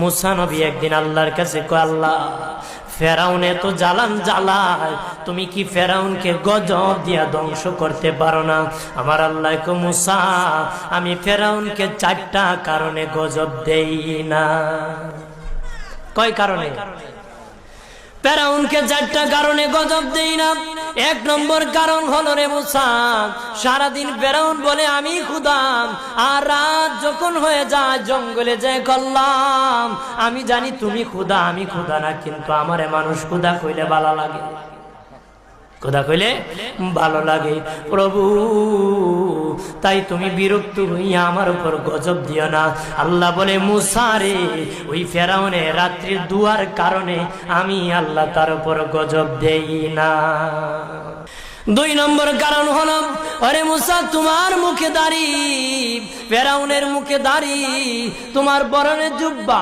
মুসা নবী একদিন আল্লাহর কাছে কয়, আল্লাহ ফেরাউন এত জ্বালান জ্বালায়, তুমি কি ফেরাউনকে গজব দিয়া ধ্বংস করতে পারো না? আমার আল্লাহ কয়, মুসা আমি ফেরাউনকে 4টা কারণে গজব দেই না। কয় কারণে? ফেরাউনকে 4টা কারণে গজব দেই না। 1 নম্বর কারণ হলো রে মুসা, সারাদিন ফেরাউন বলে আমি খোদা, আর রাত যখন হয়ে যায় জঙ্গলে যায় করলাম আমি জানি তুমি খোদা, আমি খোদা না, কিন্তু আমারে মানুষ খোদা কইলে ভালো লাগে, খোদা কইলে ভালো লাগে। প্রভু তাই তুমি বিরক্ত হইয়া আমার উপর গজব দিও না। আল্লাহ বলে, মুসা রে, ওই ফেরাউনের রাত্রির দুয়ার কারণে আমি আল্লাহ তার উপর গজব দেই না। 2 নম্বর কারণ হলো, আরে মুসা তোমার মুখে দাড়ি, ফেরাউনের মুখে দাড়ি, তোমার পরনে জুব্বা,